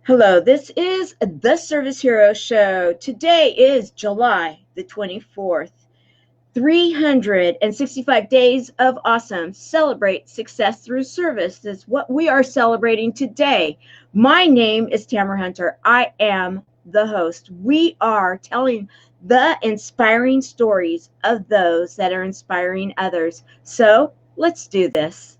Hello, this is the Service Hero Show. Today is July the 24th. 365 days of awesome. Celebrate success through service is what we are celebrating today. My name is Tamara Hunter. I am the host. We are telling the inspiring stories of those that are inspiring others. So let's do this.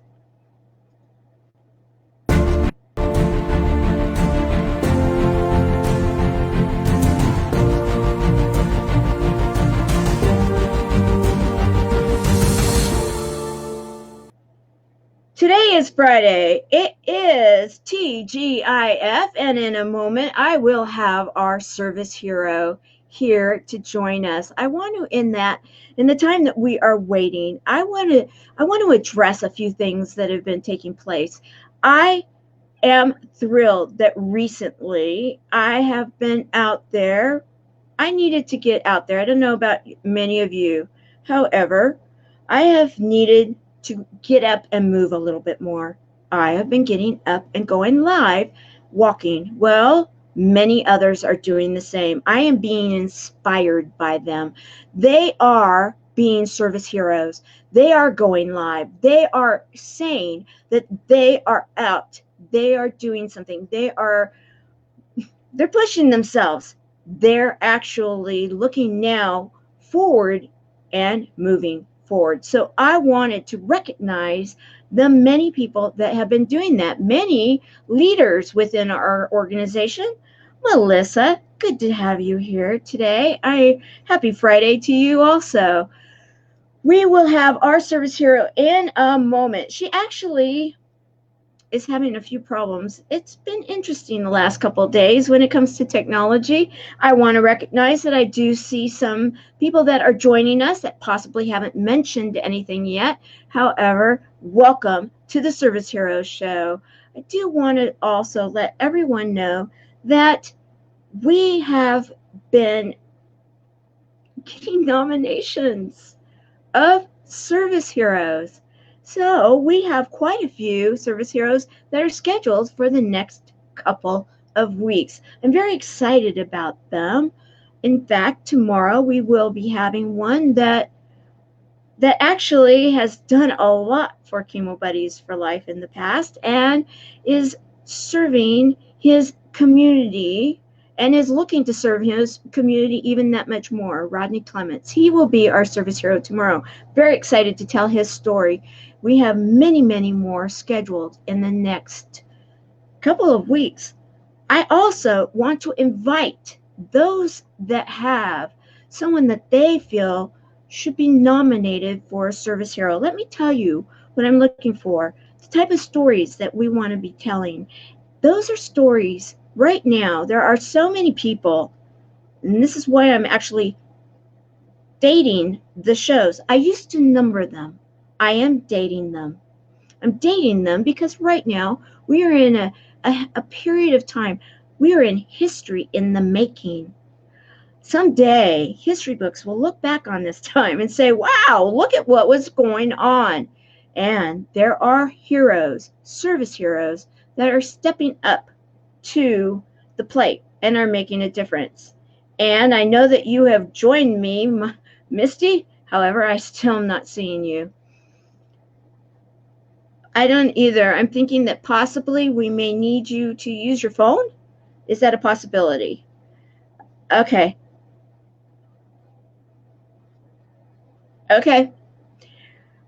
Today is Friday. It is TGIF, and in a moment I will have our service hero here to join us. I want to, in the time that we are waiting, I want to address a few things that have been taking place. I am thrilled that recently I have been out there. I needed to get out there. I don't know about many of you. However, I have needed to get up and move a little bit more. I have been getting up and going live, walking. Well, many others are doing the same. I am being inspired by them. They are being service heroes. They are going live. They are saying that they are out. They are doing something. They're pushing themselves. They're actually looking now forward and moving forward. So I wanted to recognize the many people that have been doing that, many leaders within our organization. Melissa, good to have you here today. Happy Friday to you also. We will have our service hero in a moment. She actually is having a few problems. It's been interesting the last couple of days when it comes to technology. I want to recognize that I do see some people that are joining us that possibly haven't mentioned anything yet. However, welcome to the Service Heroes Show. I do want to also let everyone know that we have been getting nominations of service heroes. So we have quite a few service heroes that are scheduled for the next couple of weeks. I'm very excited about them. In fact, tomorrow we will be having one that actually has done a lot for Chemo Buddies for Life in the past and is serving his community and is looking to serve his community even that much more. Rodney Clements. He will be our service hero tomorrow. Very excited to tell his story. We have many, many more scheduled in the next couple of weeks. I also want to invite those that have someone that they feel should be nominated for a service hero. Let me tell you what I'm looking for, the type of stories that we want to be telling. Those are stories right now. There are so many people, and this is why I'm actually dating the shows. I used to number them. I am dating them. I'm dating them because right now we are in a period of time. We are in history in the making. Someday, history books will look back on this time and say, wow, look at what was going on. And there are heroes, service heroes, that are stepping up to the plate and are making a difference. And I know that you have joined me, Misty. However, I still am not seeing you. I don't either. I'm thinking that possibly we may need you to use your phone. Is that a possibility? Okay. Okay.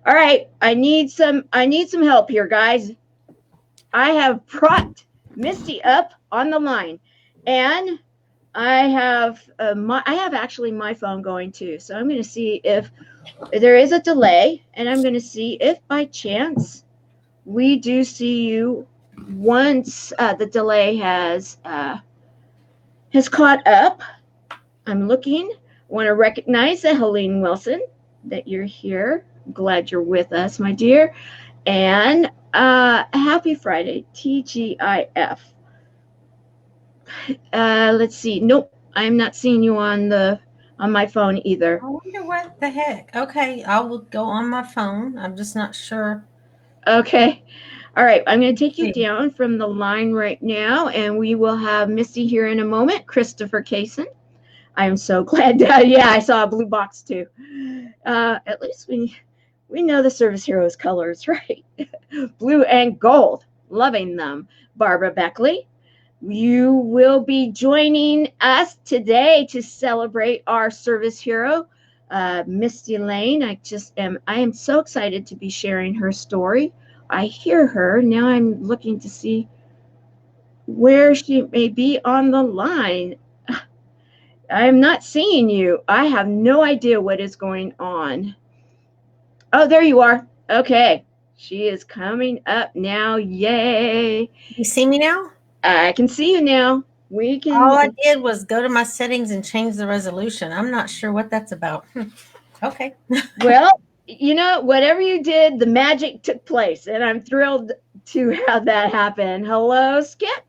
All right. I need some help here, guys. I have brought Misty up on the line, and I have actually my phone going too. So I'm going to see if there is a delay, and I'm going to see if by chance we do see you once the delay has caught up. I'm looking. I want to recognize that Helene Wilson, that you're here. I'm glad you're with us, my dear. And happy Friday, TGIF. Let's see. Nope, I'm not seeing you on my phone either. I wonder what the heck. Okay, I will go on my phone. I'm just not sure. Okay. All right, I'm going to take you down from the line right now, and we will have Misty here in a moment. Christopher Kaysen. I'm so glad. Yeah, I saw a blue box too. At least we know the service heroes colors, right? Blue and gold. Loving them. Barbara Beckley, you will be joining us today to celebrate our service hero, Mistie Layne. I am so excited to be sharing her story. I hear her. Now I'm looking to see where she may be on the line. I'm not seeing you. I have no idea what is going on. Oh, there you are. Okay. She is coming up now. Yay. You see me now? I can see you now. We can. All I did was go to my settings and change the resolution. I'm not sure what that's about. Okay. Well, whatever you did, the magic took place, and I'm thrilled to have that happen. Hello, Skip.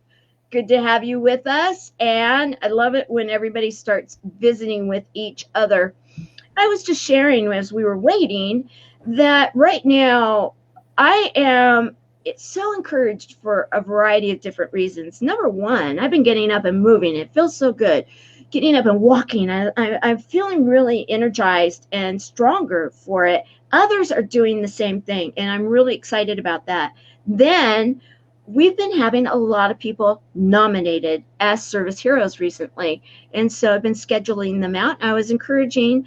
Good to have you with us, and I love it when everybody starts visiting with each other. I was just sharing as we were waiting that right now I am it's so encouraged for a variety of different reasons. Number one, I've been getting up and moving. It feels so good. Getting up and walking. I'm feeling really energized and stronger for it. Others are doing the same thing, and I'm really excited about that. Then we've been having a lot of people nominated as service heroes recently. And so I've been scheduling them out. I was encouraging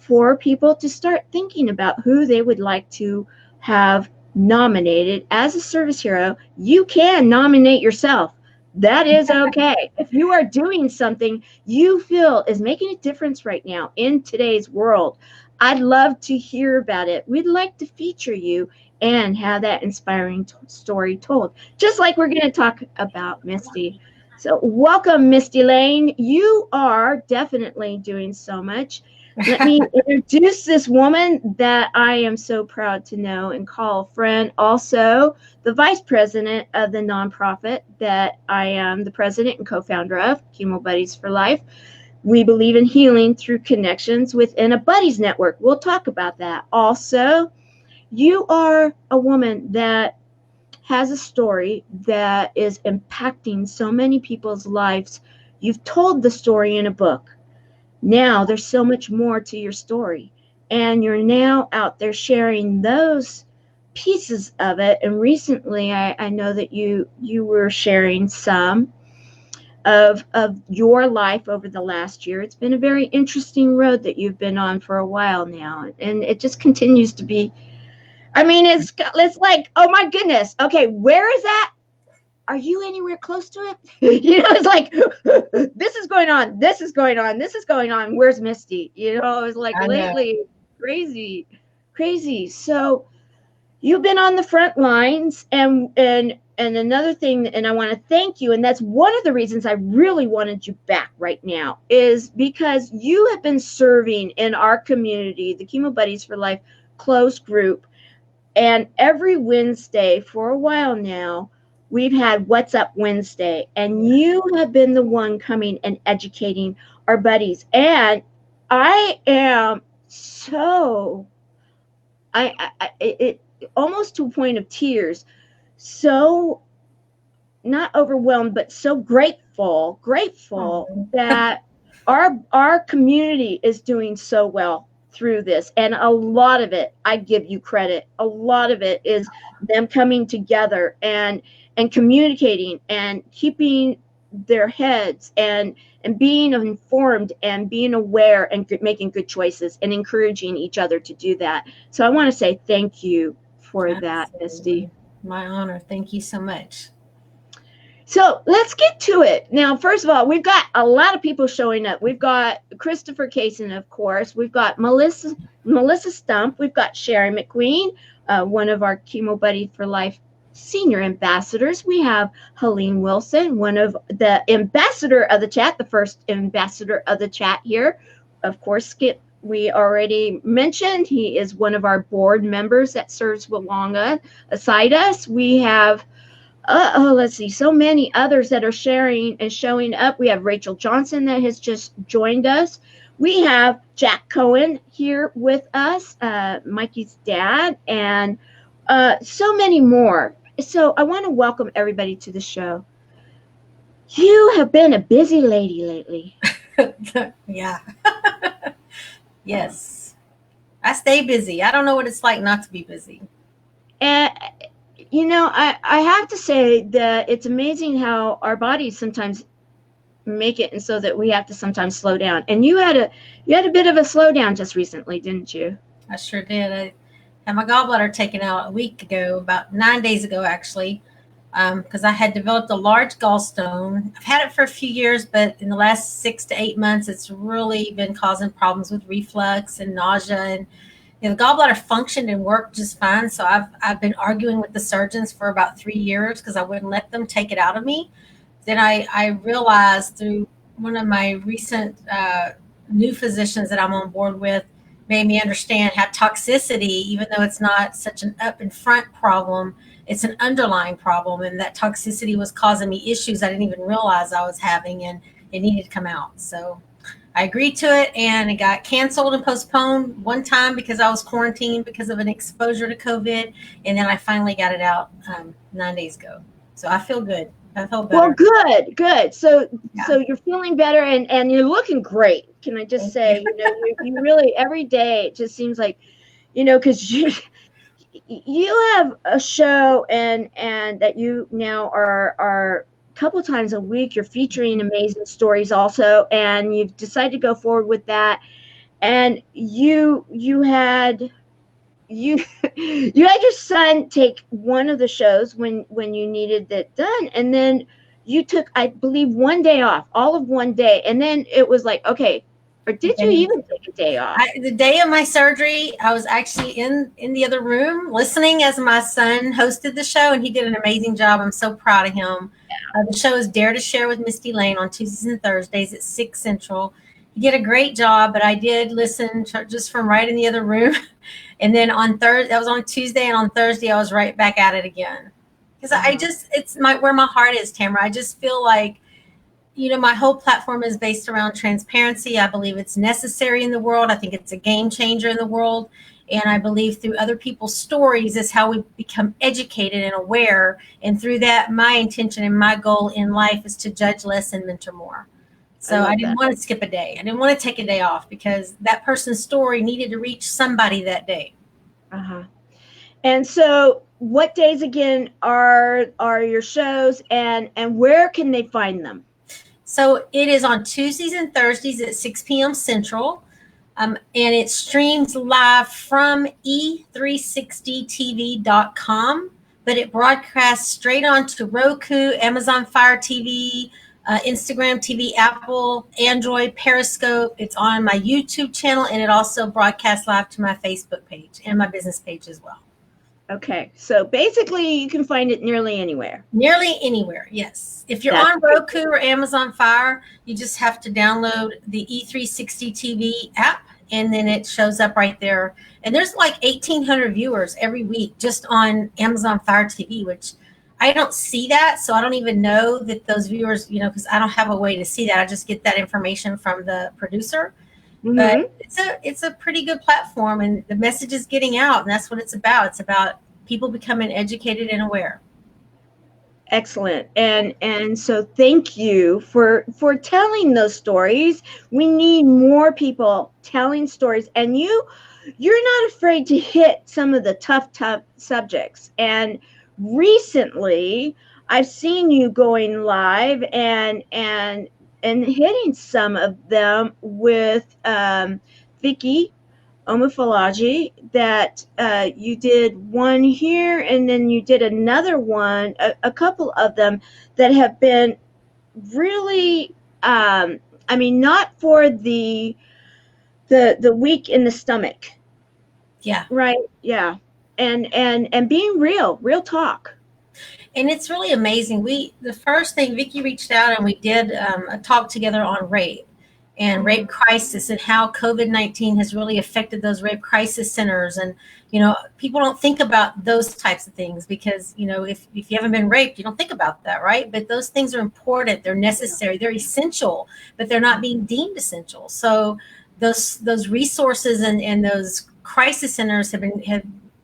for people to start thinking about who they would like to have nominated as a service hero. You can nominate yourself. That is okay. If you are doing something you feel is making a difference right now in today's world, I'd love to hear about it. We'd like to feature you and have that inspiring story told, just like we're going to talk about Misty. So welcome, Mistie Layne. You are definitely doing so much. Let me introduce this woman that I am so proud to know and call a friend. Also, the vice president of the nonprofit that I am the president and co-founder of, Chemo Buddies for Life. We believe in healing through connections within a buddies network. We'll talk about that. Also, you are a woman that has a story that is impacting so many people's lives. You've told the story in a book. Now there's so much more to your story, and you're now out there sharing those pieces of it. And recently I know that you were sharing some of your life over the last year. It's been a very interesting road that you've been on for a while now, and it just continues to be. I mean, it's like, oh my goodness, okay, where is that? Are you anywhere close to it? It's like, this is going on, this is going on, this is going on. Where's Misty? It's like lately, crazy. So you've been on the front lines, and another thing, and I want to thank you, and that's one of the reasons I really wanted you back right now, is because you have been serving in our community, the Chemo Buddies for Life closed group, and every Wednesday for a while now, we've had What's Up Wednesday, and you have been the one coming and educating our buddies. And I am so, it almost to a point of tears, so not overwhelmed, but so grateful that our community is doing so well through this. And a lot of it, I give you credit, a lot of it is them coming together and communicating and keeping their heads and being informed and being aware and making good choices and encouraging each other to do that. So I want to say thank you for that, Misty. My honor. Thank you so much. So let's get to it. Now, first of all, we've got a lot of people showing up. We've got Christopher Kaysen, of course. We've got Melissa Stump. We've got Sherry McQueen, one of our Chemo Buddy for Life senior ambassadors. We have Helene Wilson, one of the ambassador of the chat, the first ambassador of the chat here. Of course, Skip, we already mentioned. He is one of our board members that serves alongside us. We have let's see, so many others that are sharing and showing up. We have Rachel Johnson that has just joined us. We have Jack Cohen here with us, Mikey's dad, and so many more. So I want to welcome everybody to the show. You have been a busy lady lately. Yeah. Yes. I stay busy. I don't know what it's like not to be busy. And I have to say that it's amazing how our bodies sometimes make it and so that we have to sometimes slow down. And you had a bit of a slowdown just recently, didn't you? I sure did. I had my gallbladder taken out a week ago, about 9 days ago, actually, because I had developed a large gallstone. I've had it for a few years, but in the last 6 to 8 months, it's really been causing problems with reflux and nausea. And the gallbladder functioned and worked just fine. So I've been arguing with the surgeons for about 3 years because I wouldn't let them take it out of me. Then I realized through one of my recent new physicians that I'm on board with made me understand how toxicity, even though it's not such an up and front problem, it's an underlying problem. And that toxicity was causing me issues I didn't even realize I was having, and it needed to come out. So I agreed to it, and it got canceled and postponed one time because I was quarantined because of an exposure to COVID. And then I finally got it out 9 days ago. So I feel good. I feel Well, better. good. So Yeah. so you're feeling better and you're looking great. Can I just Thank say, you. you really every day it just seems like, because you have a show and that you now are a couple times a week. You're featuring amazing stories also, and you've decided to go forward with that. And you had you you had your son take one of the shows when you needed that done, and then you took, I believe, one day off, all of one day, and then it was like, okay, or did you even take a day off? The day of my surgery, I was actually in the other room listening as my son hosted the show, and he did an amazing job. I'm so proud of him. The show is Dare to Share with Misty Layne on Tuesdays and Thursdays at 6 Central. He did a great job, but I did listen just from right in the other room. And then on Thursday, that was on Tuesday, and on Thursday, I was right back at it again. Because it's where my heart is, Tamara. I just feel like, my whole platform is based around transparency. I believe it's necessary in the world. I think it's a game changer in the world. And I believe through other people's stories is how we become educated and aware. And through that, my intention and my goal in life is to judge less and mentor more. So I didn't want to skip a day. I didn't want to take a day off because that person's story needed to reach somebody that day. Uh-huh. And so what days again are your shows, and where can they find them? So it is on Tuesdays and Thursdays at 6 p.m. Central. And it streams live from e360tv.com, but it broadcasts straight on to Roku, Amazon Fire TV, Instagram TV, Apple, Android, Periscope. It's on my YouTube channel, and it also broadcasts live to my Facebook page and my business page as well. Okay, so basically you can find it nearly anywhere. Nearly anywhere, yes. If you're on Roku or Amazon Fire, you just have to download the E360 TV app, and then it shows up right there. And there's like 1,800 viewers every week just on Amazon Fire TV, which I don't see that. So I don't even know that those viewers, because I don't have a way to see that. I just get that information from the producer. Mm-hmm. But it's a pretty good platform, and the message is getting out, and that's what it's about. It's about people becoming educated and aware. Excellent. And so thank you for telling those stories. We need more people telling stories, and you're not afraid to hit some of the tough subjects. And recently I've seen you going live and hitting some of them with Vicky Omofolaji, that you did one here, and then you did another one, a couple of them that have been really, not for the weak in the stomach. Yeah. Right. Yeah. And being real talk. And it's really amazing. The first thing, Vicky reached out and we did a talk together on rape and rape crisis, and how COVID-19 has really affected those rape crisis centers. And, people don't think about those types of things because, if you haven't been raped, you don't think about that, right? But those things are important. They're necessary. They're essential, but they're not being deemed essential. So those resources and those crisis centers have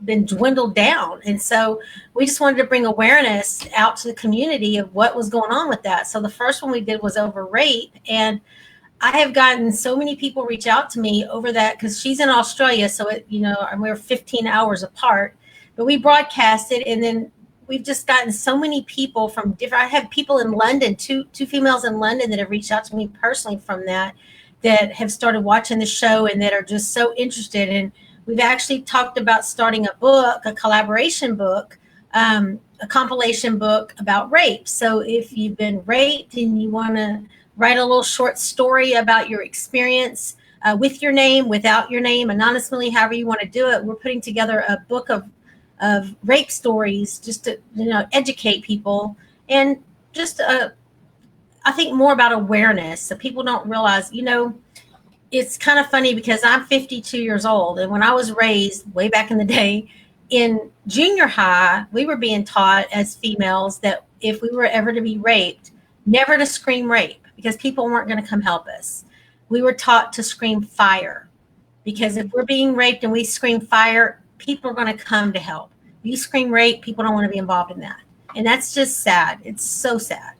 been dwindled down. And so we just wanted to bring awareness out to the community of what was going on with that. So the first one we did was over rape. And I have gotten so many people reach out to me over that, because she's in Australia. So, we're 15 hours apart, but we broadcasted, and then we've just gotten so many people from different, I have people in London, two females in London that have reached out to me personally from that have started watching the show and that are just so interested. And we've actually talked about starting a book, a collaboration book, a compilation book about rape. So if you've been raped and you want to write a little short story about your experience, with your name, without your name, anonymously, however you want to do it, we're putting together a book of rape stories just to educate people, and just I think more about awareness, so people don't realize. It's kind of funny because I'm 52 years old, and when I was raised way back in the day in junior high, we were being taught as females that if we were ever to be raped, never to scream rape, because people weren't going to come help us. We were taught to scream fire, because if we're being raped and we scream fire, people are going to come to help. If you scream rape, people don't want to be involved in that. And that's just sad. It's so sad.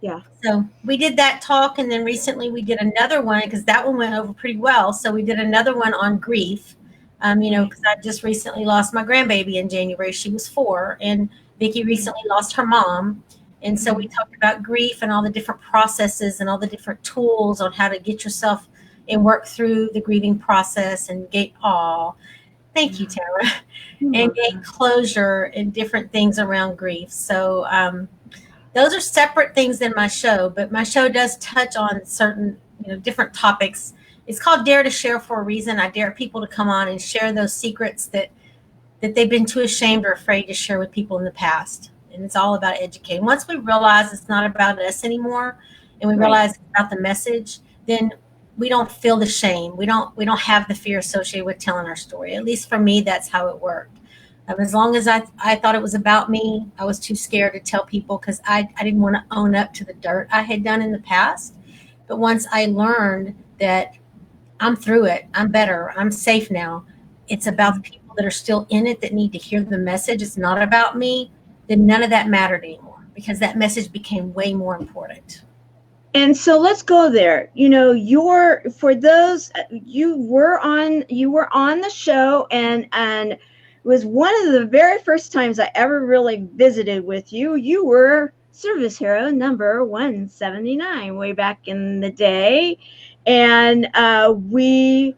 Yeah. So we did that talk, and then recently we did another one, because that one went over pretty well. So we did another one on grief, because I just recently lost my grandbaby in January. She was 4, and Vicki recently lost her mom. And so we talked about grief and all the different processes and all the different tools on how to get yourself and work through the grieving process and thank you, Tamara, and gain closure and different things around grief. So those are separate things than my show, but my show does touch on certain, different topics. It's called Dare to Share for a reason. I dare people to come on and share those secrets that they've been too ashamed or afraid to share with people in the past. And it's all about educating. Once we realize it's not about us anymore, and we realize it's about the message, then we don't feel the shame. We don't have the fear associated with telling our story. At least for me, that's how it worked. As long as I thought it was about me, I was too scared to tell people, because I didn't want to own up to the dirt I had done in the past. But once I learned that I'm through it, I'm better, I'm safe now, it's about the people that are still in it that need to hear the message. It's not about me. Then none of that mattered anymore, because that message became way more important. And so let's go there. For those, you were on the show, and it was one of the very first times I ever really visited with you. You were service hero number 179 way back in the day, and we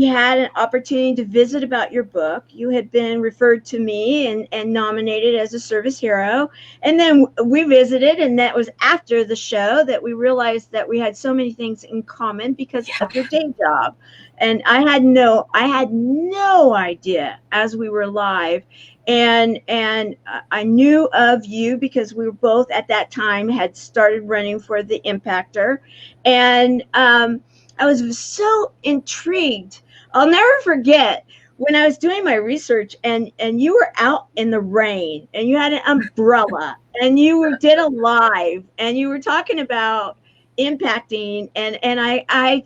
had an opportunity to visit about your book. You had been referred to me and nominated as a service hero. And then we visited, and that was after the show that we realized that we had so many things in common because of your day job. And I had no idea as we were live. And I knew of you because we were both at that time had started running for the Impactor. And I was so intrigued. I'll never forget when I was doing my research, and you were out in the rain, and you had an umbrella, and you did a live, and you were talking about impacting, and I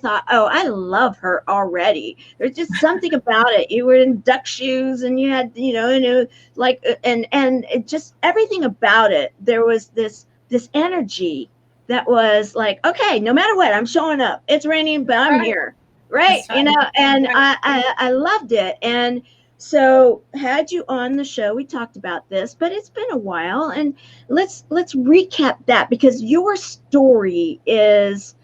thought, oh, I love her already. There's just something about it. You were in duck shoes, and you had like and it just everything about it. There was this energy that was like, okay, no matter what, I'm showing up. It's raining, but I'm here. Right. And I loved it. And so had you on the show, we talked about this, but it's been a while, and let's recap that, because your story is,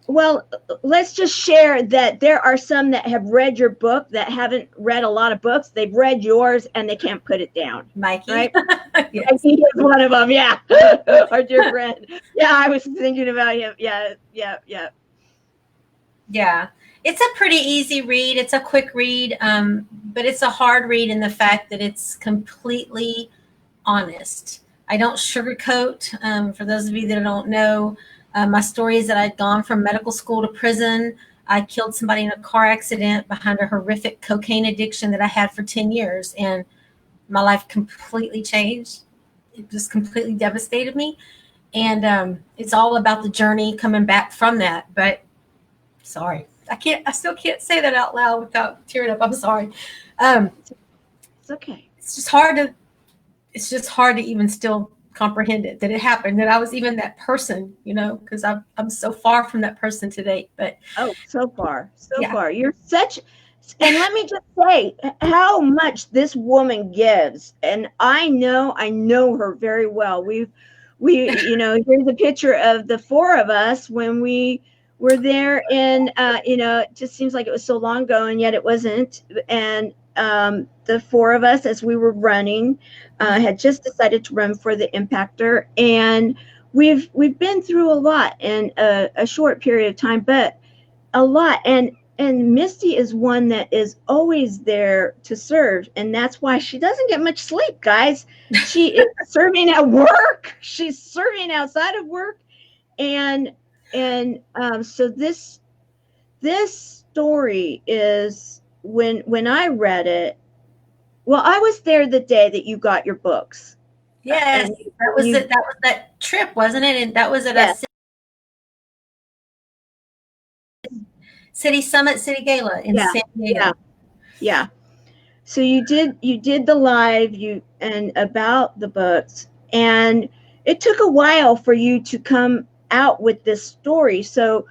well, let's just share that there are some that have read your book that haven't read a lot of books. They've read yours and they can't put it down. Mikey. Right? Yes. Mikey is one of them. Yeah. Our dear friend. Yeah, I was thinking about him. Yeah. Yeah. It's a pretty easy read. It's a quick read, but it's a hard read in the fact that it's completely honest. I don't sugarcoat. For those of you that don't know, my story is that I'd gone from medical school to prison. I killed somebody in a car accident behind a horrific cocaine addiction that I had for 10 years. And my life completely changed. It just completely devastated me. And it's all about the journey coming back from that. But sorry. I still can't say that out loud without tearing up. I'm sorry. Um, It's okay. it's just hard to, it's just hard to even still comprehend it, that it happened, that I was even that person, because I'm so far from that person today. But Oh, so far, so yeah, far. You're such, and let me just say how much this woman gives. And I know her very well. Here's a picture of the four of us when we were there in, it just seems like it was so long ago, and yet it wasn't. And the four of us, as we were running, had just decided to run for the impactor, and we've been through a lot in a short period of time, but a lot. And Misty is one that is always there to serve, and that's why she doesn't get much sleep, guys. She is serving at work. She's serving outside of work, and so this story is, when I read it. Well, I was there the day that you got your books, yes, and that was you it. That was that trip, wasn't it? And that was at a yes, city summit, city gala in yeah, San yeah, Diego. yeah. So you did the live you and about the books, and it took a while for you to come out with this story. So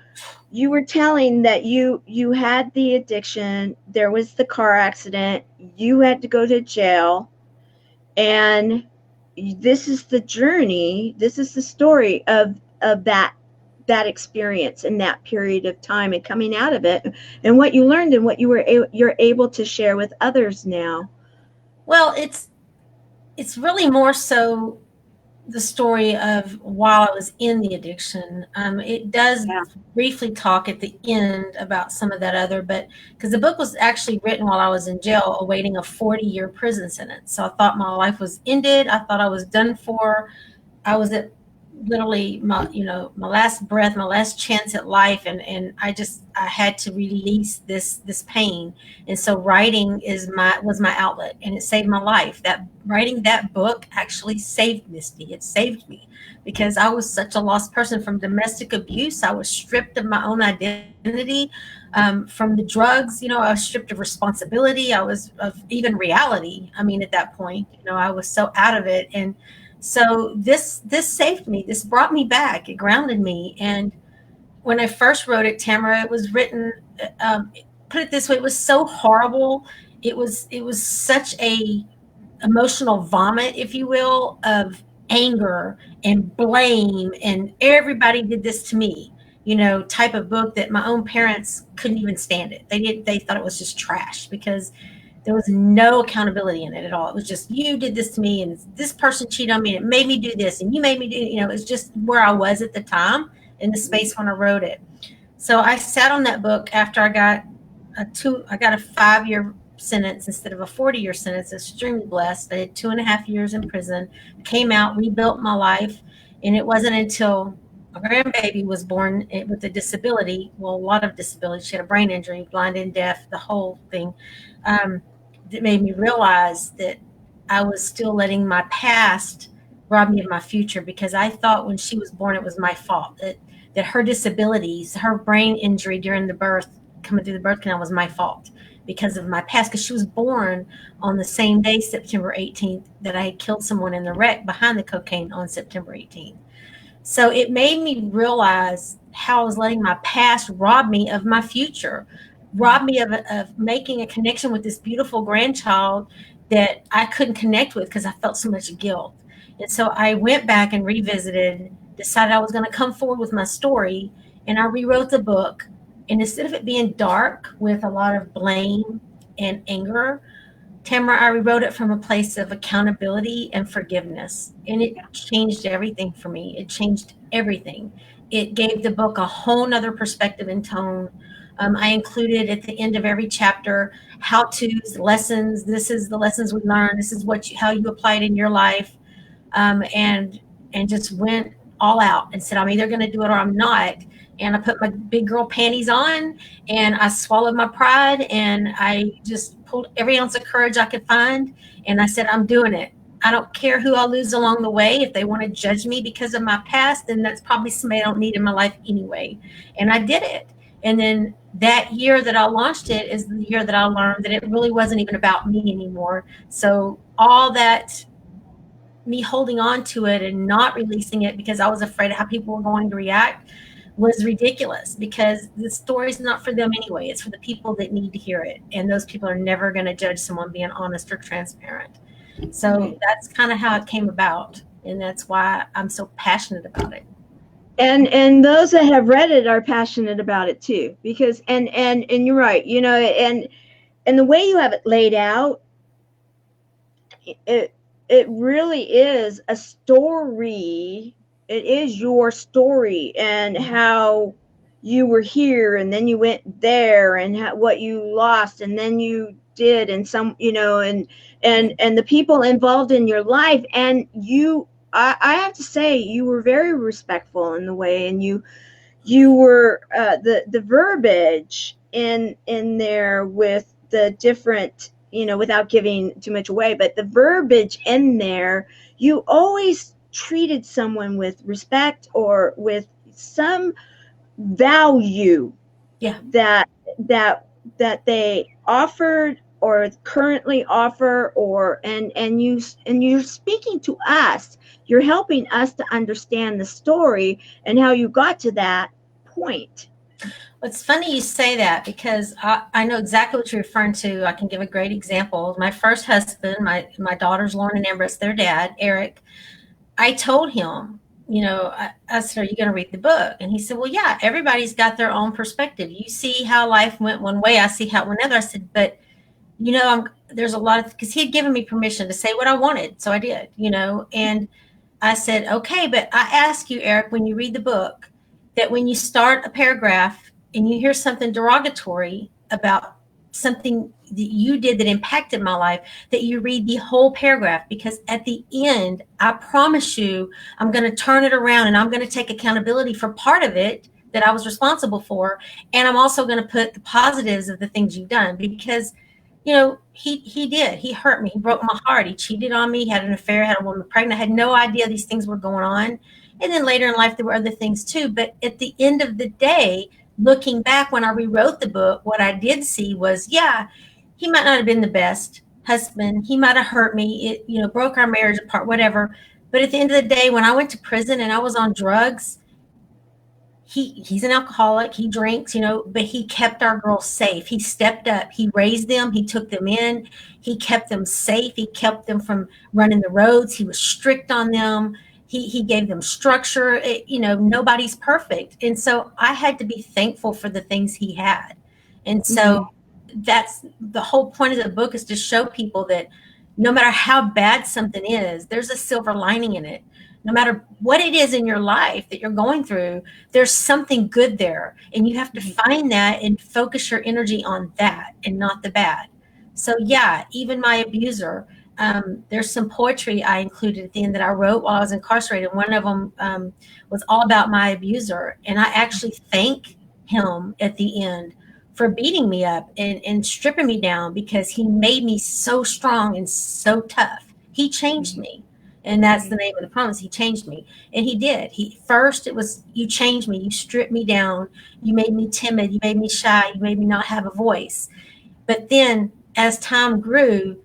you were telling that you had the addiction, there was the car accident, you had to go to jail, and this is the journey, this is the story of that experience in that period of time and coming out of it, and what you learned and what you're able to share with others now. Well, it's really more so the story of while I was in the addiction. It does Yeah. briefly talk at the end about some of that other, but because the book was actually written while I was in jail awaiting a 40-year prison sentence. So I thought my life was ended. I thought I was done for. I was at literally my last breath, my last chance at life, and I had to release this pain. And so writing was my outlet, and it saved my life. That writing that book actually saved Misty. It saved me because I was such a lost person from domestic abuse. I was stripped of my own identity. From the drugs, I was stripped of responsibility. I was of even reality. I mean, at that point, I was so out of it. And so this saved me. This brought me back. It grounded me. And when I first wrote it, Tamara, it was written. Put it this way: it was so horrible. It was such a emotional vomit, if you will, of anger and blame, and everybody did this to me. Type of book that my own parents couldn't even stand it. They thought it was just trash because there was no accountability in it at all. It was just, you did this to me, and this person cheated on me, and it made me do this, and you made me do. It's just where I was at the time in the space when I wrote it. So I sat on that book after I got a 5-year sentence instead of a 40-year sentence. Extremely blessed. I did 2.5 years in prison. Came out, rebuilt my life, and it wasn't until my grandbaby was born with a disability. Well, a lot of disability. She had a brain injury, blind and deaf, the whole thing. That made me realize that I was still letting my past rob me of my future, because I thought when she was born it was my fault, that her disabilities, her brain injury during the birth, coming through the birth canal, was my fault because of my past, because she was born on the same day, September 18th, that I had killed someone in the wreck behind the cocaine on September 18th. So it made me realize how I was letting my past rob me of my future, rob me of making a connection with this beautiful grandchild that I couldn't connect with because I felt so much guilt. And so I went back and revisited, decided I was going to come forward with my story, and I rewrote the book. And instead of it being dark with a lot of blame and anger, Tamara, I rewrote it from a place of accountability and forgiveness. And it changed everything for me. It changed everything. It gave the book a whole nother perspective and tone. I included at the end of every chapter how to's, lessons. This is the lessons we learned. This is how you apply it in your life. And just went all out and said, I'm either going to do it or I'm not. And I put my big girl panties on, and I swallowed my pride, and I just pulled every ounce of courage I could find. And I said, I'm doing it. I don't care who I lose along the way. If they want to judge me because of my past, then that's probably somebody I don't need in my life anyway. And I did it. And then that year that I launched it is the year that I learned that it really wasn't even about me anymore. So all that, me holding on to it and not releasing it because I was afraid of how people were going to react, was ridiculous, because the story's not for them anyway. It's for the people that need to hear it. And those people are never going to judge someone being honest or transparent. So that's kind of how it came about. And that's why I'm so passionate about it. And those that have read it are passionate about it too, because and you're right, you know, and the way you have it laid out, it really is a story. It is your story, and how you were here and then you went there, and what you lost and then you did, and some, you know, and the people involved in your life. And I have to say, you were very respectful in the way, and you were the verbiage in there with the different, you know, without giving too much away, but the verbiage in there, you always treated someone with respect or with some value, Yeah, that they offered or currently offer, or and you're speaking to us, you're helping us to understand the story and how you got to that point. it's funny you say that, because I know exactly what you're referring to. I can give a great example. My first husband, my daughters Lauren and Amber, their dad Eric, I told him, you know, I said, "Are you going to read the book?" And he said, "Well, yeah, everybody's got their own perspective. You see how life went one way, I see how it went another." I said, "But, you know, there's a lot of," because he had given me permission to say what I wanted. So I did, you know, and I said, "Okay, but I ask you, Eric, when you read the book, that when you start a paragraph and you hear something derogatory about something that you did that impacted my life, that you read the whole paragraph, because at the end, I promise you, I'm going to turn it around and I'm going to take accountability for part of it that I was responsible for. And I'm also going to put the positives of the things you've done, because, you know, he hurt me. He broke my heart. He cheated on me, had an affair, had a woman pregnant. I had no idea these things were going on. And then later in life, there were other things too. But at the end of the day, looking back, when I rewrote the book, what I did see was, yeah, he might not have been the best husband. He might have hurt me. It, you know, broke our marriage apart, whatever. But at the end of the day, when I went to prison and I was on drugs, he's an alcoholic, he drinks, you know, but he kept our girls safe. He stepped up, he raised them, he took them in, he kept them safe, he kept them from running the roads, he was strict on them, he gave them structure. You know, nobody's perfect, and so I had to be thankful for the things he had. And so that's the whole point of the book, is to show people that no matter how bad something is, there's a silver lining in it. No matter what it is in your life that you're going through, there's something good there. And you have to find that and focus your energy on that and not the bad. So, yeah, even my abuser, there's some poetry I included at the end that I wrote while I was incarcerated. One of them was all about my abuser. And I actually thank him at the end for beating me up and stripping me down, because he made me so strong and so tough. He changed me. And that's the name of the promise. He changed me. And he did. First it was, you changed me. You stripped me down. You made me timid. You made me shy. You made me not have a voice. But then as time grew,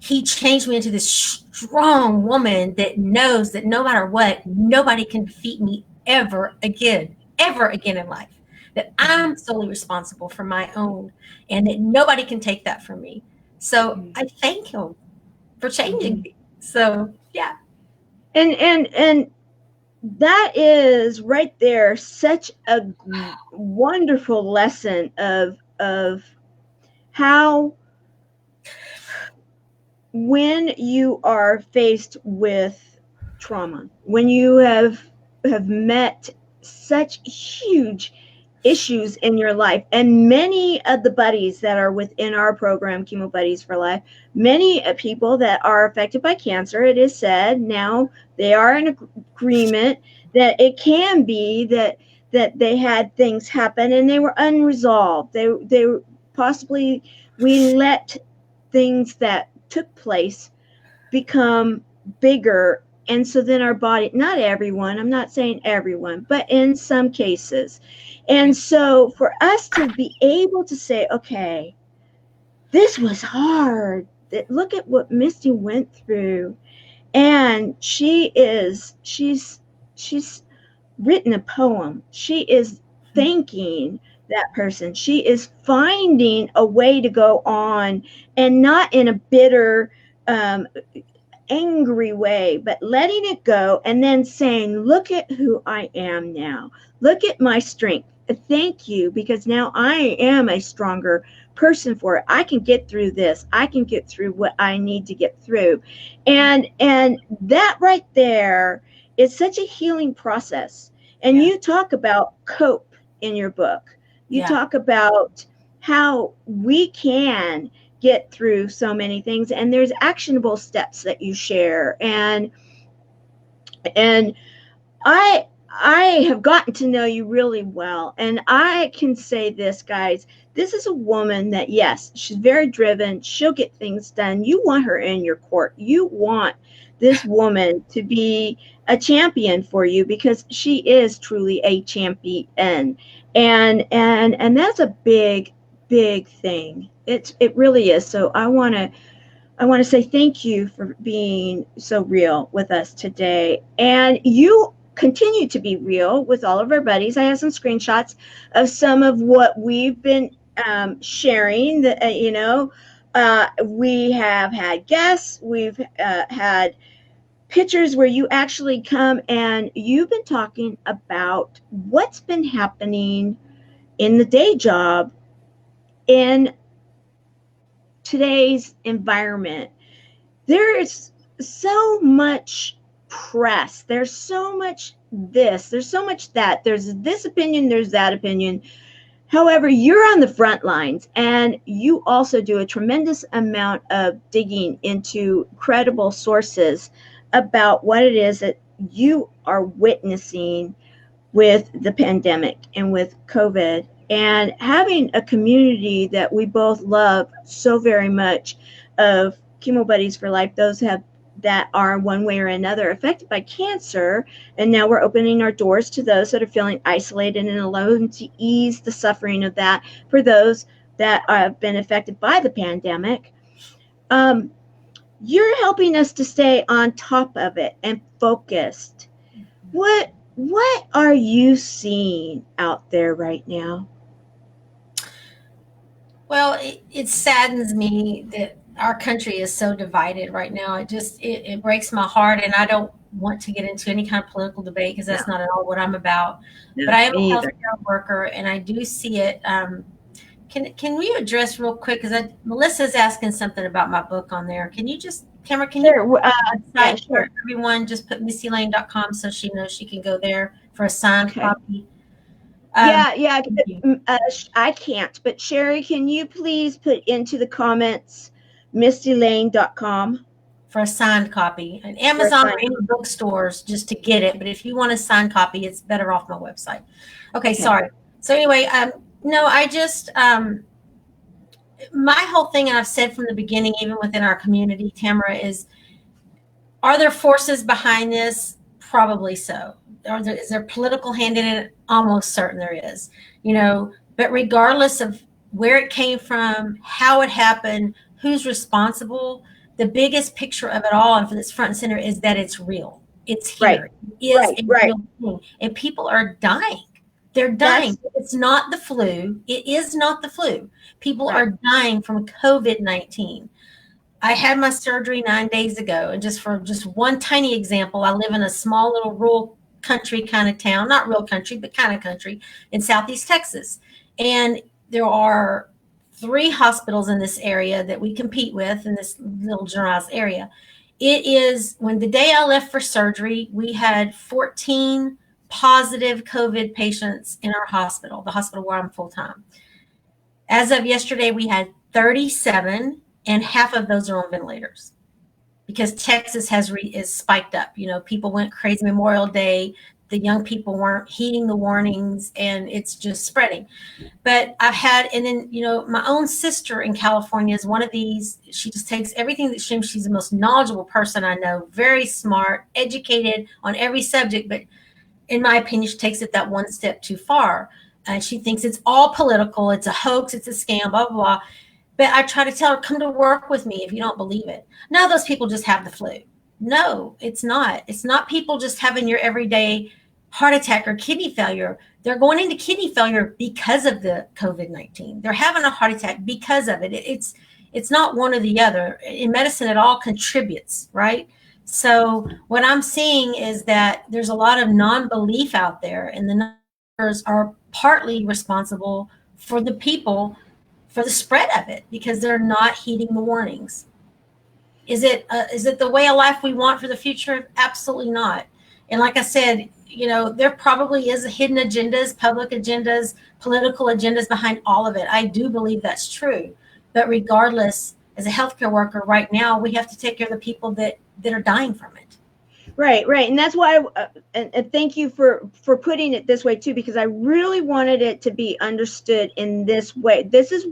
he changed me into this strong woman that knows that no matter what, nobody can defeat me ever again in life. That I'm solely responsible for my own, and that nobody can take that from me. So I thank him for changing me. So yeah. And that is right there such a wonderful lesson of how, when you are faced with trauma, when you have met such huge issues in your life, and many of the buddies that are within our program, Chemo Buddies for Life, many people that are affected by cancer, it is said now, they are in agreement that it can be that they had things happen and they were unresolved. They possibly, we let things that took place become bigger And so then our body, not everyone, I'm not saying everyone, but in some cases. And so for us to be able to say, okay, this was hard. Look at what Misty went through. And she's written a poem. She is thanking that person. She is finding a way to go on, and not in a bitter, angry way, but letting it go and then saying, look at who I am now. Look at my strength. Thank you, because now I am a stronger person for it. I can get through this. I can get through what I need to get through. And that right there is such a healing process. And you talk about cope in your book. You talk about how we can get through so many things, and there's actionable steps that you share. And I have gotten to know you really well, and I can say this, guys, this is a woman that, yes, she's very driven. She'll get things done. You want her in your court. You want this woman to be a champion for you, because she is truly a champion. And that's a big thing. It really is. So I want to say thank you for being so real with us today. And you continue to be real with all of our buddies. I have some screenshots of some of what we've been sharing. We have had guests. We've had pictures where you actually come and you've been talking about what's been happening in the day job in today's environment. There is so much press. There's so much this. There's so much that. There's this opinion. There's that opinion. However, you're on the front lines, and you also do a tremendous amount of digging into credible sources about what it is that you are witnessing with the pandemic and with COVID, and having a community that we both love so very much, of Chemo Buddies for Life, those that are one way or another affected by cancer. And now we're opening our doors to those that are feeling isolated and alone, to ease the suffering of that for those that have been affected by the pandemic. You're helping us to stay on top of it and focused. What are you seeing out there right now? Well, it saddens me that our country is so divided right now. It breaks my heart, and I don't want to get into any kind of political debate, because that's not at all what I'm about. But I am a healthcare worker, and I do see it. Can we address real quick, because Melissa's asking something about my book on there. Can you just, Tamara, can you sure. Everyone just put MistieLayne.com so she knows she can go there for a signed copy. I can't, but Sherry, can you please put into the comments MistieLayne.com for a signed copy, and Amazon or any bookstores just to get it. But if you want a signed copy, it's better off my website. Okay. Sorry. So anyway, no, I just, my whole thing, and I've said from the beginning, even within our community, Tamara, is, are there forces behind this? Probably so. Is there political hand in it? Almost certain there is, but regardless of where it came from, how it happened, who's responsible, the biggest picture of it all, and for this front and center, is that it's real. It's here. It is a real thing. And people are dying. They're dying. It's not the flu. It is not the flu. People are dying from COVID-19. I had my surgery 9 days ago. And just for one tiny example, I live in a small little rural country kind of town, not real country, but kind of country in Southeast Texas. And there are 3 hospitals in this area that we compete with in this little generalized area. It is, when the day I left for surgery, we had 14 positive COVID patients in our hospital, the hospital where I'm full time. As of yesterday, we had 37, and half of those are on ventilators, because Texas is spiked up. People went crazy Memorial Day. the young people weren't heeding the warnings, and it's just spreading. But I've had, and then, my own sister in California is one of these. She just takes everything that she's the most knowledgeable person I know, very smart, educated on every subject, but in my opinion, she takes it that one step too far. And she thinks it's all political, it's a hoax, it's a scam, blah, blah, blah. But I try to tell her, come to work with me if you don't believe it. No, those people just have the flu. No, it's not. It's not people just having your everyday heart attack or kidney failure. They're going into kidney failure because of the COVID-19. They're having a heart attack because of it. It's not one or the other. In medicine, it all contributes, right? So what I'm seeing is that there's a lot of non-belief out there, and the numbers are partly responsible for the people, for the spread of it, because they're not heeding the warnings. Is it the way of life we want for the future? Absolutely not. And like I said, there probably is hidden agendas, public agendas, political agendas behind all of it. I do believe that's true. But regardless, as a healthcare worker right now, we have to take care of the people that are dying from it. Right. And that's why, and thank you for putting it this way too, because I really wanted it to be understood in this way. This is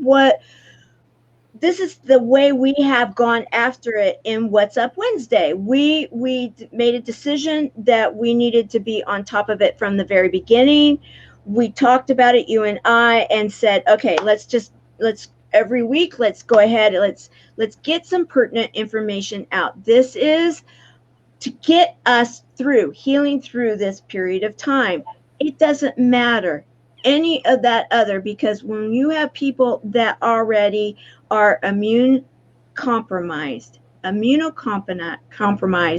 the way we have gone after it in What's Up Wednesday. We made a decision that we needed to be on top of it from the very beginning. We talked about it, you and I, and said, okay, let's every week, let's go ahead, let's get some pertinent information out. This is to get us healing through this period of time. It doesn't matter any of that other, because when you have people that already are immunocompromised,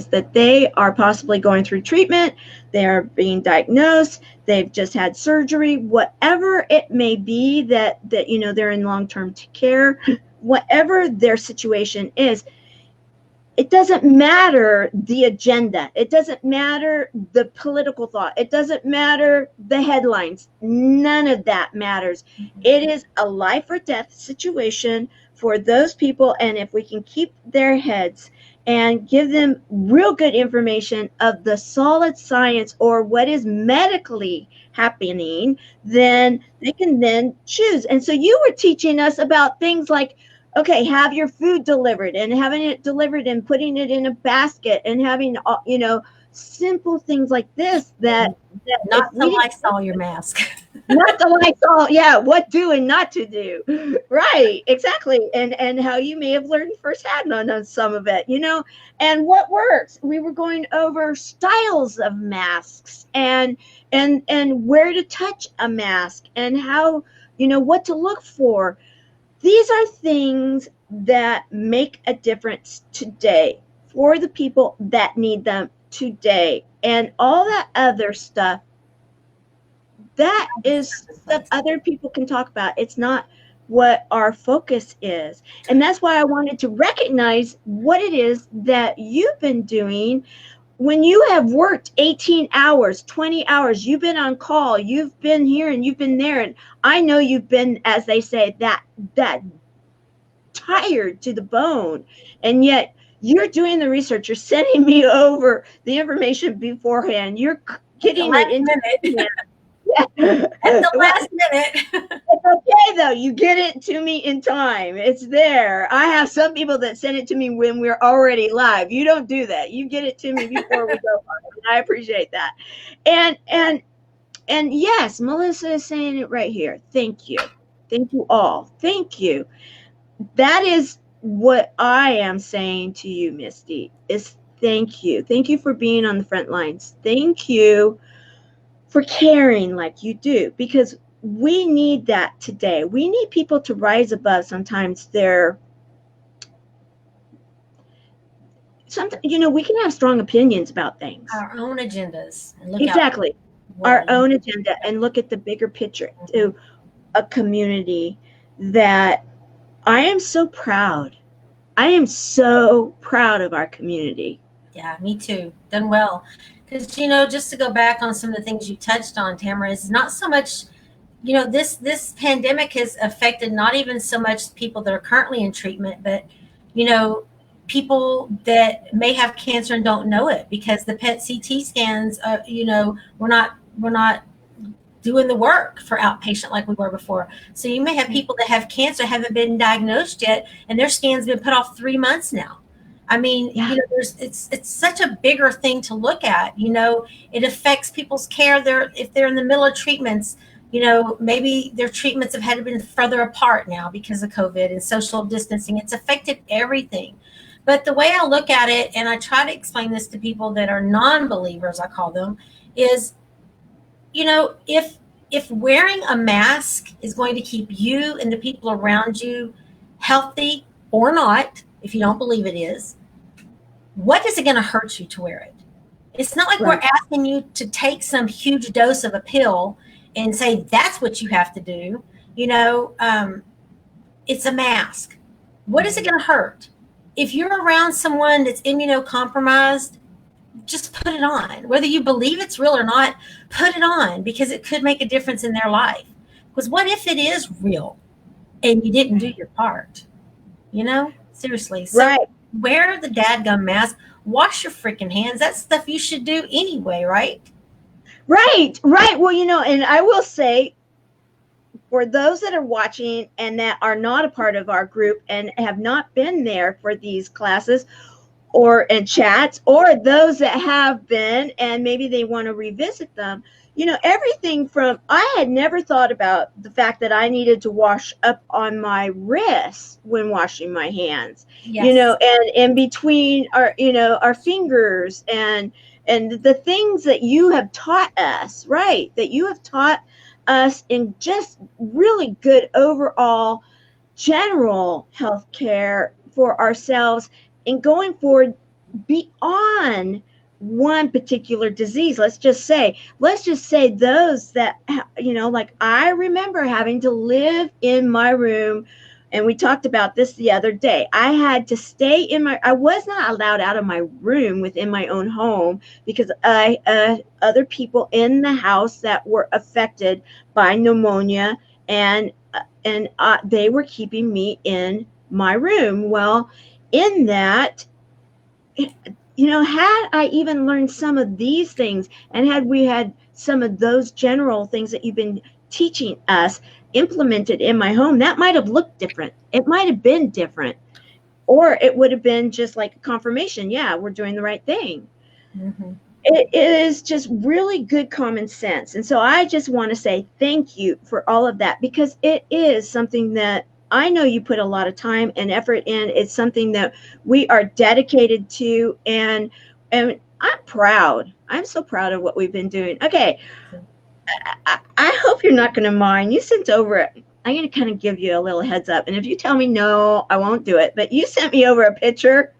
that they are possibly going through treatment, they are being diagnosed, they've just had surgery, whatever it may be, that they're in long-term care, whatever their situation is, it doesn't matter the agenda. It doesn't matter the political thought. It doesn't matter the headlines. None of that matters. It is a life or death situation for those people. And if we can keep their heads and give them real good information of the solid science or what is medically happening, then they can then choose. And so you were teaching us about things like, okay, have your food delivered, and having it delivered and putting it in a basket, and having, simple things like this that not the Lysol your mask. Not the Lysol, yeah, what do and not to do. Right, exactly. And how you may have learned firsthand on some of it, and what works. We were going over styles of masks and where to touch a mask and how, what to look for. These are things that make a difference today for the people that need them today. And all that other stuff, that is stuff other people can talk about. It's not what our focus is. And that's why I wanted to recognize what it is that you've been doing. When you have worked 18 hours, 20 hours, you've been on call, you've been here and you've been there. And I know you've been, as they say, that tired to the bone. And yet you're doing the research. You're sending me over the information beforehand. You're getting it into minute. Yeah. At the last minute. It's okay, though. You get it to me in time. It's there. I have some people that send it to me when we're already live. You don't do that. You get it to me before we go live. And I appreciate that. And yes, Melissa is saying it right here. Thank you. Thank you all. Thank you. That is what I am saying to you, Misty, is thank you. Thank you for being on the front lines. Thank you for caring like you do, because we need that today. We need people to rise above sometimes we can have strong opinions about things. Our own agendas. And exactly. Our own agenda, and look at the bigger picture to a community that I am so proud. I am so proud of our community. Yeah, me too. Done well. Because, just to go back on some of the things you touched on, Tamara, is not so much, this pandemic has affected not even so much people that are currently in treatment, but, people that may have cancer and don't know it because the PET CT scans, we're not doing the work for outpatient like we were before. So you may have people that have cancer, haven't been diagnosed yet, and their scan's been put off 3 months now. I mean, Yeah. it's such a bigger thing to look at. It affects people's care. If they're in the middle of treatments, maybe their treatments have had to been further apart now because of COVID and social distancing. It's affected everything. But the way I look at it, and I try to explain this to people that are non-believers, I call them, is, if wearing a mask is going to keep you and the people around you healthy or not, if you don't believe it is, what is it going to hurt you to wear it? It's not like Right. we're asking you to take some huge dose of a pill and say that's what you have to do. It's a mask. What is it going to hurt? If you're around someone that's immunocompromised, just put it on. Whether you believe it's real or not, put it on, because it could make a difference in their life. Because what if it is real and you didn't do your part? Seriously. So Right. wear the dadgum mask. Wash your freaking hands. That's stuff you should do anyway, right? Right. Well, and I will say, for those that are watching and that are not a part of our group and have not been there for these classes and chats, or those that have been and maybe they want to revisit them, everything from, I had never thought about the fact that I needed to wash up on my wrists when washing my hands. Yes. And in between our fingers, and the things that you have taught us, right, that you have taught us in just really good overall general health care for ourselves, and going forward beyond one particular disease. Let's just say those that, like, I remember having to live in my room, and we talked about this the other day. I had to stay I was not allowed out of my room within my own home because other people in the house that were affected by pneumonia, and they were keeping me in my room. Well, in that, had I even learned some of these things, and had we had some of those general things that you've been teaching us implemented in my home, that might have looked different. It might have been different. Or it would have been just like a confirmation. Yeah, we're doing the right thing. Mm-hmm. It is just really good common sense. And so I just want to say thank you for all of that, because it is something that I know you put a lot of time and effort in. It's something that we are dedicated to, and I'm proud. I'm so proud of what we've been doing. Okay. I hope you're not going to mind. You sent over, I'm going to kind of give you a little heads up. And if you tell me no, I won't do it. But you sent me over a picture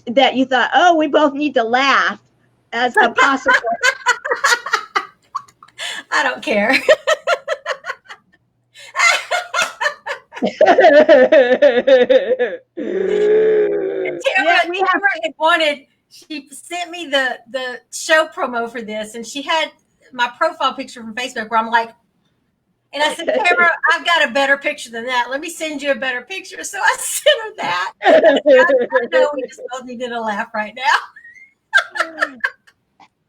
that you thought, oh, we both need to laugh as a possible. I don't care. She sent me the show promo for this, and she had my profile picture from Facebook where I'm like, and I said, Tamara, I've got a better picture than that. Let me send you a better picture. So I sent her that. I know we just both needed a laugh right now.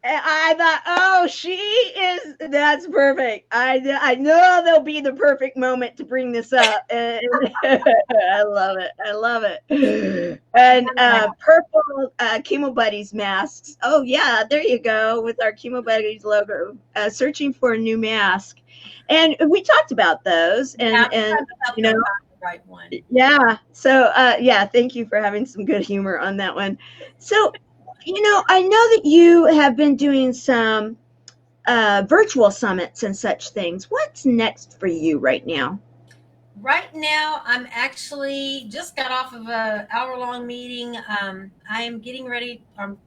And I thought, oh, that's perfect. I know there'll be the perfect moment to bring this up. And I love it. I love it. And purple Chemo Buddies masks. Oh, yeah, there you go, with our Chemo Buddies logo, searching for a new mask. And we talked about those. And the right one. Yeah. So, thank you for having some good humor on that one. So, I know that you have been doing some virtual summits and such things. What's next for you right now? Right now, I'm actually just got off of an hour-long meeting. I am getting ready. I'm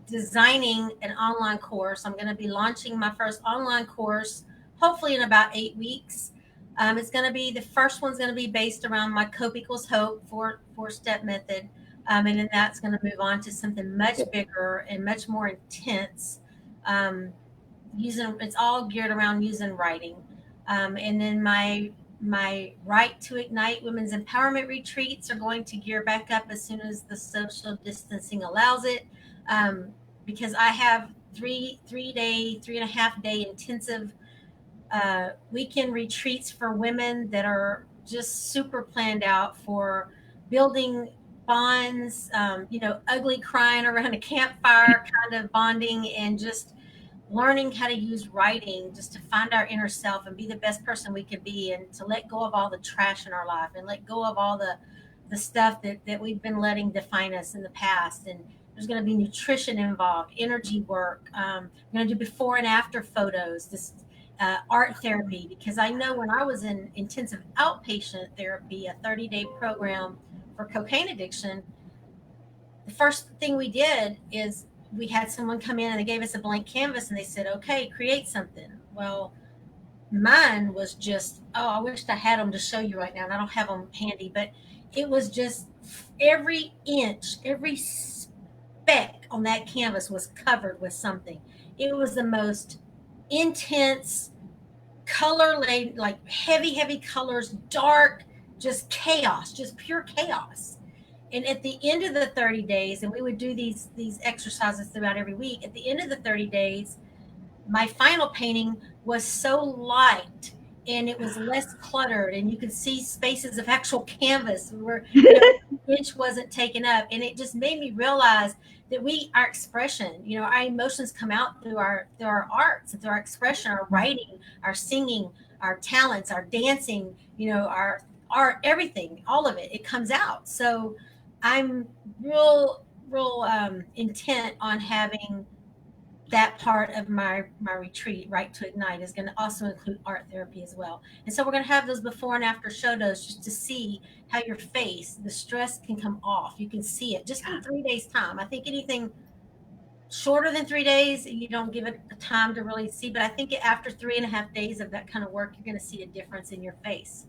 designing an online course. I'm going to be launching my first online course, hopefully in about 8 weeks. It's going to be, the first one's going to be based around my COPE equals hope four-step method. And then that's going to move on to something much bigger and much more intense. It's all geared around using writing. And then my My Right to Ignite Women's Empowerment retreats are going to gear back up as soon as the social distancing allows it, um, because I have 3.5 day intensive weekend retreats for women that are just super planned out for building bonds, ugly crying around a campfire kind of bonding, and just learning how to use writing just to find our inner self and be the best person we can be, and to let go of all the trash in our life and let go of all the stuff that we've been letting define us in the past. And there's going to be nutrition involved, energy work. We're going to do before and after photos, this art therapy, because I know when I was in intensive outpatient therapy, a 30-day program for cocaine addiction, the first thing we did is we had someone come in and they gave us a blank canvas and they said, okay, create something. Well, mine was just, oh, I wish I had them to show you right now, and I don't have them handy, but it was just every inch, every speck on that canvas was covered with something. It was the most intense color laid, like heavy, heavy colors, dark, just chaos, just pure chaos. And at the end of the 30 days, and we would do these exercises throughout every week, at the end of the 30 days, my final painting was so light and it was less cluttered, and you could see spaces of actual canvas where inch wasn't taken up. And it just made me realize that our expression, our emotions come out through our arts, through our expression, our writing, our singing, our talents, our dancing, our art, everything, all of it comes out. So I'm real intent on having that part of my retreat, Right to Ignite, is going to also include art therapy as well. And so we're going to have those before and after photos just to see how your face, the stress can come off. You can see it just in 3 days time. I think anything shorter than 3 days, you don't give it time to really see, but I think after 3.5 days of that kind of work, you're going to see a difference in your face,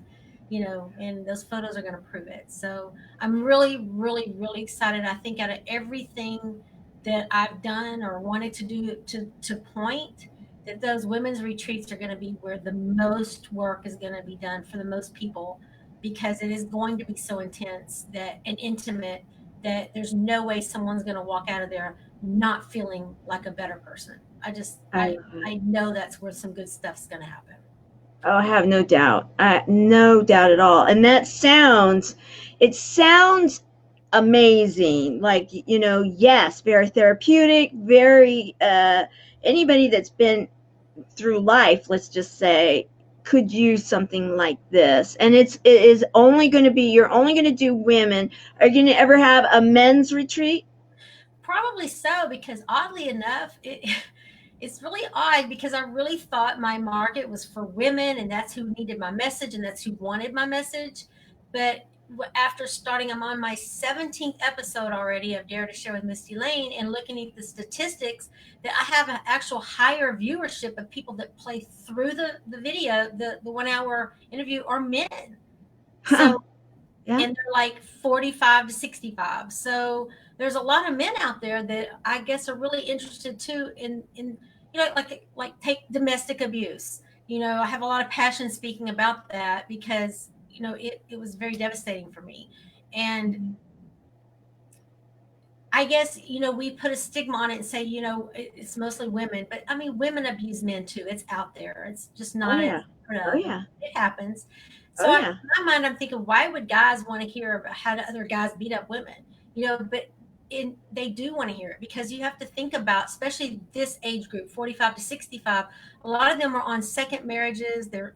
and those photos are going to prove it. So I'm really, really, really excited. I think out of everything that I've done or wanted to do to point, that those women's retreats are going to be where the most work is going to be done for the most people, because it is going to be so intense that and intimate that there's no way someone's going to walk out of there not feeling like a better person. I just I love it. I know that's where some good stuff's going to happen. Oh, I have no doubt. No doubt at all. And it sounds amazing. Like, yes, very therapeutic, very, anybody that's been through life, let's just say, could use something like this. And it is only going to be, you're only going to do women. Are you going to ever have a men's retreat? Probably so, because oddly enough, it's really odd, because I really thought my market was for women and that's who needed my message and that's who wanted my message. But after starting, I'm on my 17th episode already of Dare to Share with Misty Layne, and looking at the statistics, that I have an actual higher viewership of people that play through the video, the 1 hour interview, are men. So Yeah. and they're like 45 to 65. So there's a lot of men out there that I guess are really interested too in like take domestic abuse. I have a lot of passion speaking about that, because it was very devastating for me. And I guess, we put a stigma on it and say, it's mostly women, but I mean, women abuse men too. It's out there. It's just Oh not yeah. as heard Oh of. yeah. It happens. Oh So yeah. in my mind, I'm thinking, why would guys want to hear about how other guys beat up women? But they do want to hear it, because you have to think about, especially this age group, 45 to 65. A lot of them are on second marriages. They're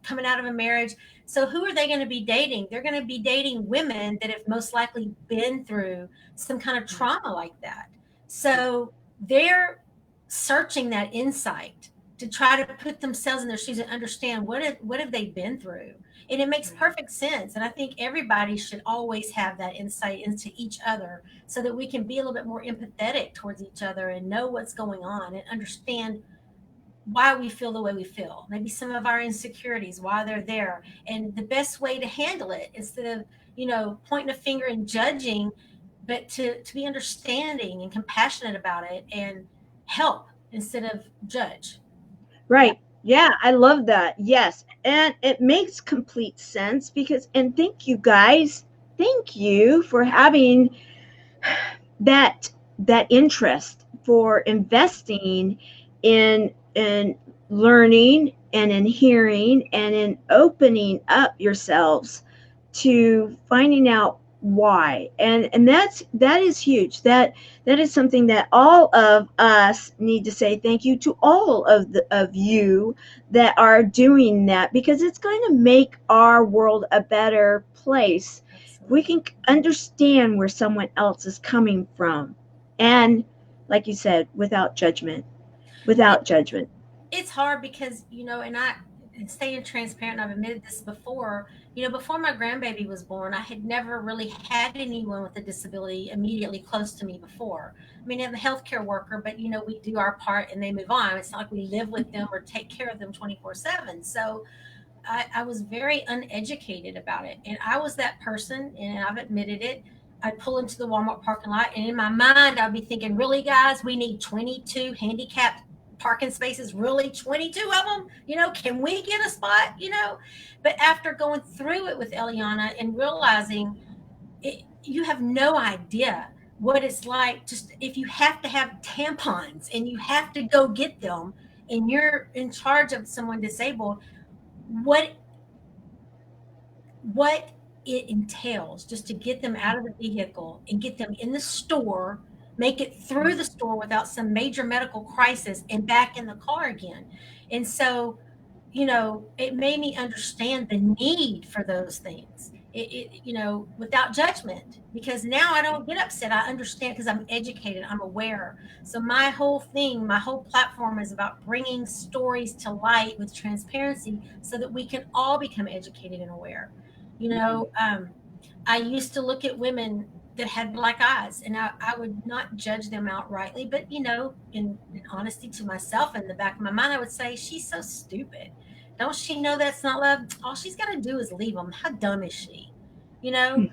coming out of a marriage. So who are they going to be dating? They're going to be dating women that have most likely been through some kind of trauma like that. So they're searching that insight to try to put themselves in their shoes and understand what have they been through. And it makes perfect sense. And I think everybody should always have that insight into each other, so that we can be a little bit more empathetic towards each other and know what's going on and understand why we feel the way we feel, maybe some of our insecurities, why they're there, and the best way to handle it, instead of pointing a finger and judging, but to be understanding and compassionate about it and help instead of judge. Yeah. Right. Yeah, I love that. Yes. And it makes complete sense because, and thank you guys. Thank you for having that interest, for investing in learning and in hearing and in opening up yourselves to finding out why. And that is huge. That is something that all of us need to say thank you to all of you that are doing that, because it's going to make our world a better place. We Absolutely. can understand where someone else is coming from, and like you said, without judgment. It, Without judgment. it's hard because, and staying transparent, I've admitted this before, before my grandbaby was born, I had never really had anyone with a disability immediately close to me before. I mean, I'm a healthcare worker, but we do our part and they move on. It's not like we live with them or take care of them 24/7. So I was very uneducated about it. And I was that person, and I've admitted it. I'd pull into the Walmart parking lot, and in my mind, I'd be thinking, really, guys, we need 22 handicapped parking spaces, really 22 of them? Can we get a spot? But after going through it with Eliana and realizing you have no idea what it's like, just if you have to have tampons and you have to go get them and you're in charge of someone disabled, what what it entails just to get them out of the vehicle and get them in the store, make it through the store without some major medical crisis and back in the car again. And so, it made me understand the need for those things. Without judgment, because now I don't get upset. I understand because I'm educated, I'm aware. So my whole thing, my whole platform is about bringing stories to light with transparency so that we can all become educated and aware. You know, um, I used to look at women that had black eyes and I would not judge them outrightly, but in honesty to myself, in the back of my mind, I would say, she's so stupid. Don't she know that's not love? All she's got to do is leave them. How dumb is she? You know,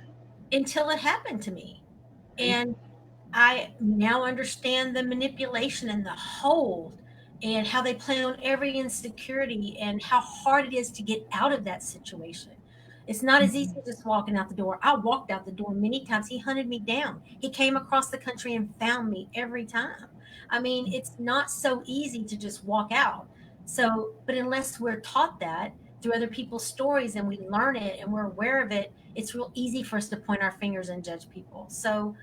until it happened to me. And I now understand the manipulation and the hold and how they play on every insecurity and how hard it is to get out of that situation. It's not as easy as just walking out the door. I walked out the door many times. He hunted me down. He came across the country and found me every time. I mean, it's not so easy to just walk out. So, but unless we're taught that through other people's stories and we learn it and we're aware of it, it's real easy for us to point our fingers and judge people. So,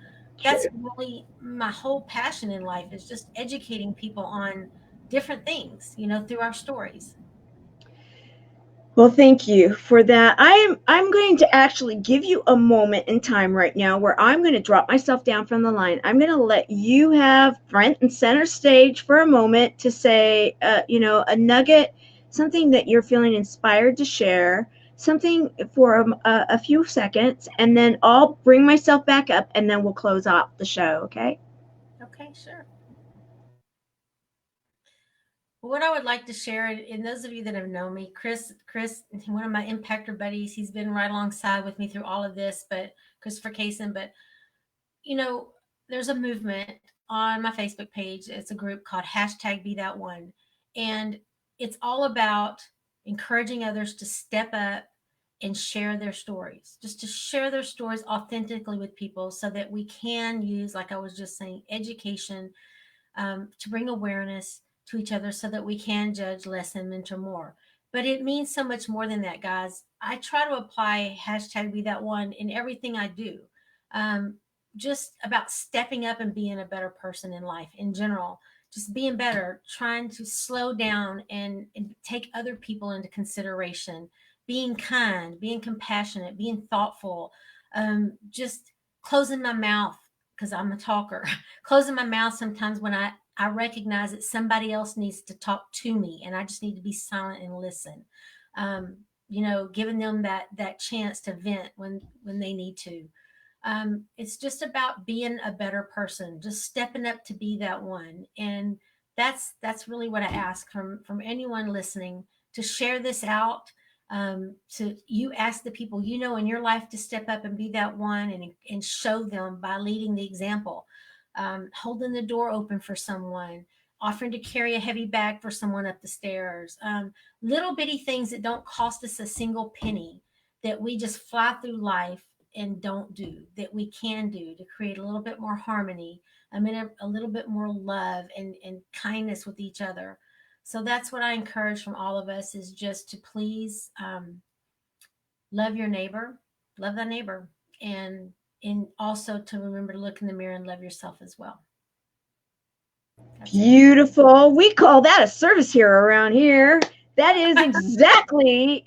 that's True. really my whole passion in life, is just educating people on different things, through our stories. Well, thank you for that. I'm going to actually give you a moment in time right now where I'm going to drop myself down from the line. I'm going to let you have front and center stage for a moment to say, a nugget, something that you're feeling inspired to share, something for a few seconds, and then I'll bring myself back up, and then we'll close out the show. Okay? Okay, sure. What I would like to share, and those of you that have known me, Chris, one of my impactor buddies, he's been right alongside with me through all of this, but Christopher Kaysen, but you know, there's a movement on my Facebook page. It's a group called hashtag Be That One. And it's all about encouraging others to step up and share their stories, just to share their stories authentically with people so that we can use, like I was just saying, education, to bring awareness to each other so that we can judge less and mentor more. But it means so much more than that, guys. I try to apply hashtag Be That One in everything I do. Um, just about stepping up and being a better person in life in general, just being better, trying to slow down and take other people into consideration, being kind, being compassionate, being thoughtful, just closing my mouth because I'm a talker, closing my mouth sometimes when I recognize that somebody else needs to talk to me and I just need to be silent and listen. Giving them that chance to vent when they need to. It's just about being a better person, just stepping up to be that one. And that's really what I ask from anyone listening, to share this out. To you ask the people in your life to step up and be that one, and show them by leading the example, holding the door open for someone, offering to carry a heavy bag for someone up the stairs, little bitty things that don't cost us a single penny, that we just fly through life and don't do, that we can do to create a little bit more harmony, a little bit more love and kindness with each other. So that's what I encourage from all of us, is just to please love your neighbor, love thy neighbor, and also to remember to look in the mirror and love yourself as well. That's it. Beautiful. We call that a service hero around here. That is exactly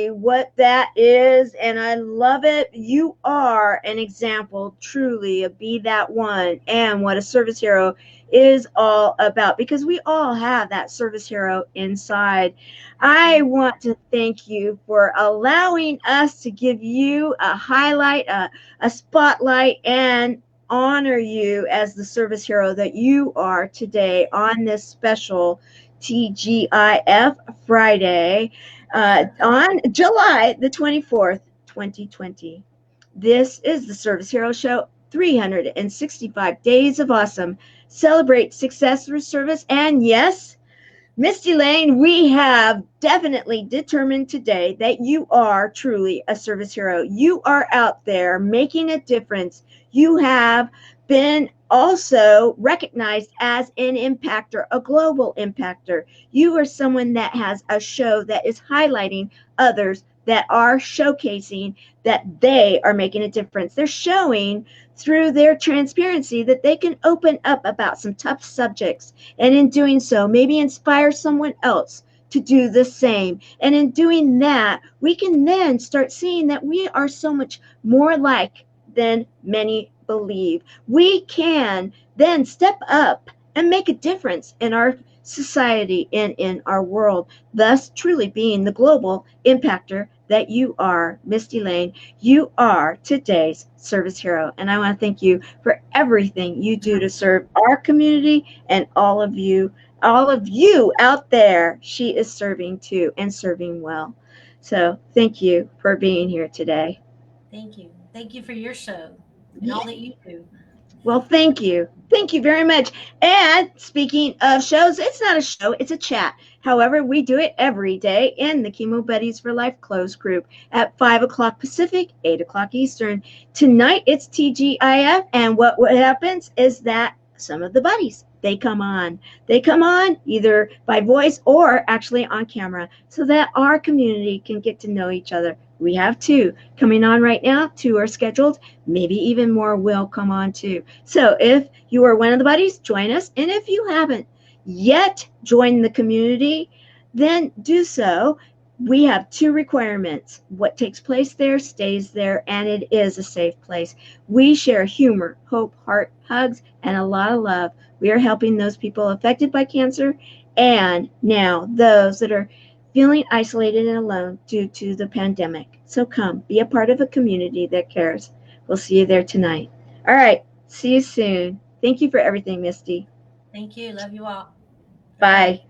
what that is. And I love it. You are an example, truly, of be that one and what a service hero is all about, because we all have that service hero inside. I want to thank you for allowing us to give you a highlight, a spotlight, and honor you as the service hero that you are today on this special TGIF Friday on July the 24th, 2020. This is the Service Hero Show, 365 Days of Awesome. Celebrate success through service. And yes, Misty Layne, we have definitely determined today that you are truly a service hero. You are out there making a difference. You have been also recognized as an impactor, a global impactor. You are someone that has a show that is highlighting others that are showcasing that they are making a difference. They're showing through their transparency that they can open up about some tough subjects, and in doing so, maybe inspire someone else to do the same. And in doing that, we can then start seeing that we are so much more alike than many believe. We can then step up and make a difference in our society and in our world, thus truly being the global impactor that you are. Misty Layne, you are today's service hero. And I want to thank you for everything you do to serve our community and all of you out there. She is serving too, and serving well. So thank you for being here today. Thank you. Thank you for your show and Yeah. all that you do. Well, thank you. Thank you very much. And speaking of shows, it's not a show, it's a chat. However, we do it every day in the Chemo Buddies for Life closed group at 5 o'clock Pacific, 8 o'clock Eastern. Tonight, it's TGIF, and what happens is that some of the buddies, they come on. They come on either by voice or actually on camera so that our community can get to know each other. We have two coming on right now. Two are scheduled. Maybe even more will come on too. So if you are one of the buddies, join us. And if you haven't yet joined the community, then do so. We have two requirements. What takes place there stays there, and it is a safe place. We share humor, hope, heart, hugs, and a lot of love. We are helping those people affected by cancer, and now those that are feeling isolated and alone due to the pandemic. So come, be a part of a community that cares. We'll see you there tonight. All right, see you soon. Thank you for everything, Misty. Thank you. Love you all. Bye Bye. bye.